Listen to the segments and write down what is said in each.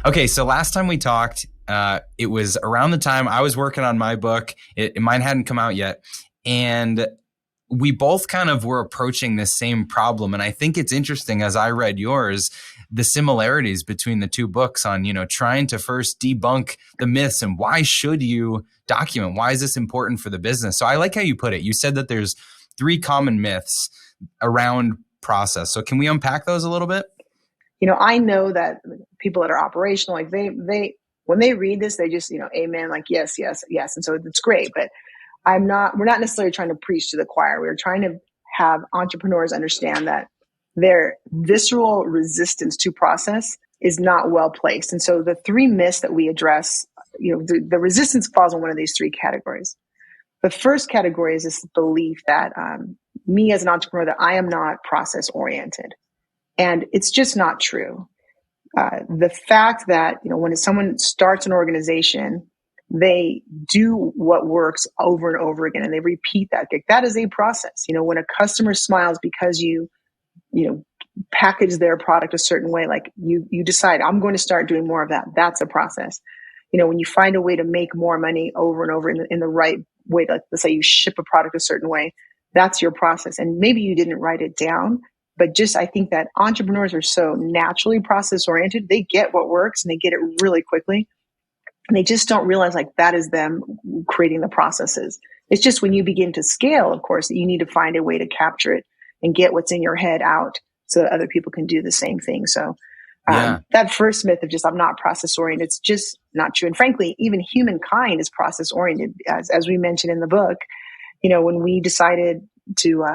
Okay, so last time we talked, it was around the time I was working on my book. Mine hadn't come out yet. And we both kind of were approaching this same problem. And I think it's interesting, as I read yours, the similarities between the two books on, trying to first debunk the myths and why should you document? Why is this important for the business? So I like how you put it. You said that there's 3 common myths around process. So can we unpack those a little bit? I know that people that are operational, like they when they read this, they just, amen, like, yes, yes, yes. And so it's great, but we're not necessarily trying to preach to the choir. We're trying to have entrepreneurs understand that their visceral resistance to process is not well placed. And so the 3 myths that we address, the resistance falls in one of these 3 categories. The first category is this belief that me as an entrepreneur, that I am not process oriented. And it's just not true. The fact that, when someone starts an organization, they do what works over and over again, and they repeat that. That is a process. When a customer smiles because you package their product a certain way, like you decide, I'm going to start doing more of that. That's a process. When you find a way to make more money over and over in the right way, like let's say you ship a product a certain way, that's your process. And maybe you didn't write it down, but I think that entrepreneurs are so naturally process oriented. They get what works and they get it really quickly. And they just don't realize like that is them creating the processes. It's just when you begin to scale, of course, that you need to find a way to capture it and get what's in your head out so that other people can do the same thing. So that first myth of just I'm not process oriented, it's just not true. And frankly, even humankind is process oriented. As we mentioned in the book, when we decided to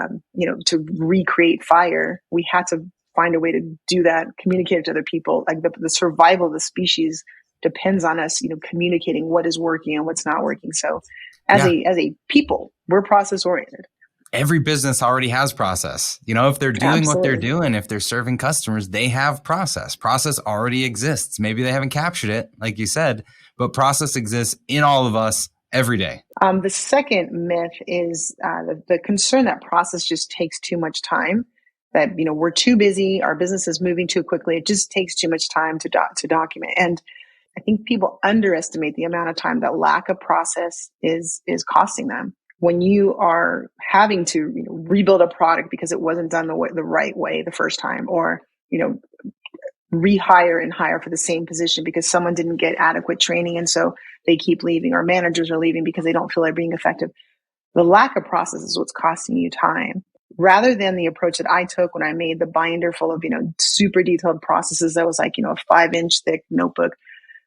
recreate fire, we had to find a way to do that, communicate it to other people. Like the survival of the species depends on us, communicating what is working and what's not working. So as a people, we're process oriented. Every business already has process. If they're doing what they're doing, if they're serving customers, they have process. Process already exists. Maybe they haven't captured it, like you said, but process exists in all of us every day. The second myth is the concern that process just takes too much time, that, we're too busy, our business is moving too quickly. It just takes too much time to document. And I think people underestimate the amount of time that lack of process is costing them. When you are having to rebuild a product because it wasn't done the right way the first time, or rehire and hire for the same position because someone didn't get adequate training and so they keep leaving, or managers are leaving because they don't feel they're being effective. The lack of process is what's costing you time. Rather than the approach that I took when I made the binder full of super detailed processes that was like a 5-inch thick notebook.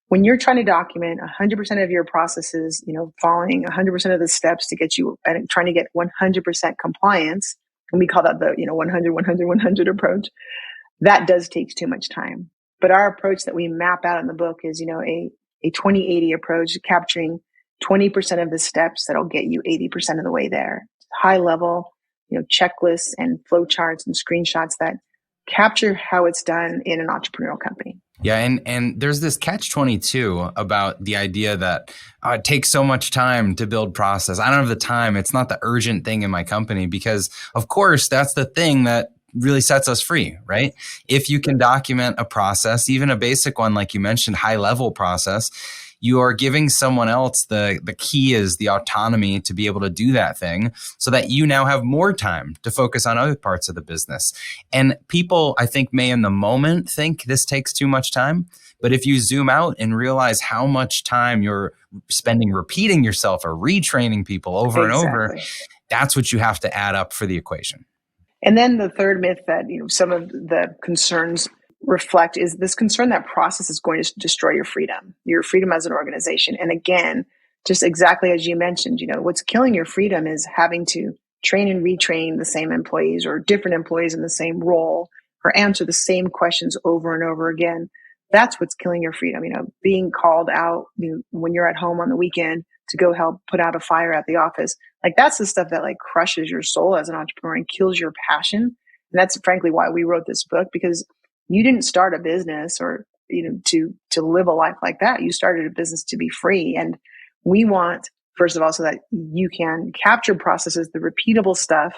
When you're trying to document 100% of your processes, following 100% of the steps to get you and trying to get 100% compliance, and we call that the 100, 100, 100 approach, that does take too much time. But our approach that we map out in the book is a 20-80 approach, capturing 20% of the steps that'll get you 80% of the way there. High level, checklists and flowcharts and screenshots that capture how it's done in an entrepreneurial company. Yeah, and there's this catch-22 about the idea that it takes so much time to build process. I don't have the time. It's not the urgent thing in my company, because of course that's the thing that really sets us free, right? If you can document a process, even a basic one, like you mentioned, high-level process, you are giving someone else the key is the autonomy to be able to do that thing, so that you now have more time to focus on other parts of the business. And people, I think, may in the moment think this takes too much time. But if you zoom out and realize how much time you're spending repeating yourself or retraining people over and over, that's what you have to add up for the equation. And then the third myth that some of the concerns reflect is this concern that process is going to destroy your freedom as an organization. And again, just exactly as you mentioned, what's killing your freedom is having to train and retrain the same employees or different employees in the same role, or answer the same questions over and over again. That's what's killing your freedom. Being called out when you're at home on the weekend to go help put out a fire at the office. Like, that's the stuff that crushes your soul as an entrepreneur and kills your passion. And that's frankly why we wrote this book, because you didn't start a business or, to live a life like that. You started a business to be free. And we want, first of all, so that you can capture processes, the repeatable stuff,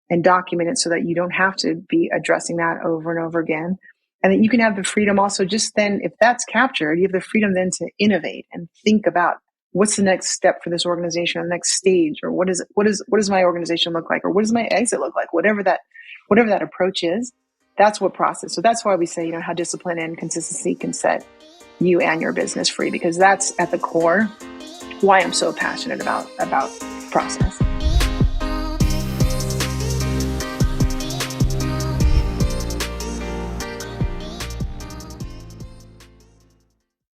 and document it so that you don't have to be addressing that over and over again. And then you can have the freedom also, just then, if that's captured, you have the freedom then to innovate and think about what's the next step for this organization, or the next stage, or what does my organization look like, or what does my exit look like, whatever that approach is. That's what process. So that's why we say, how discipline and consistency can set you and your business free, because that's at the core why I'm so passionate about process.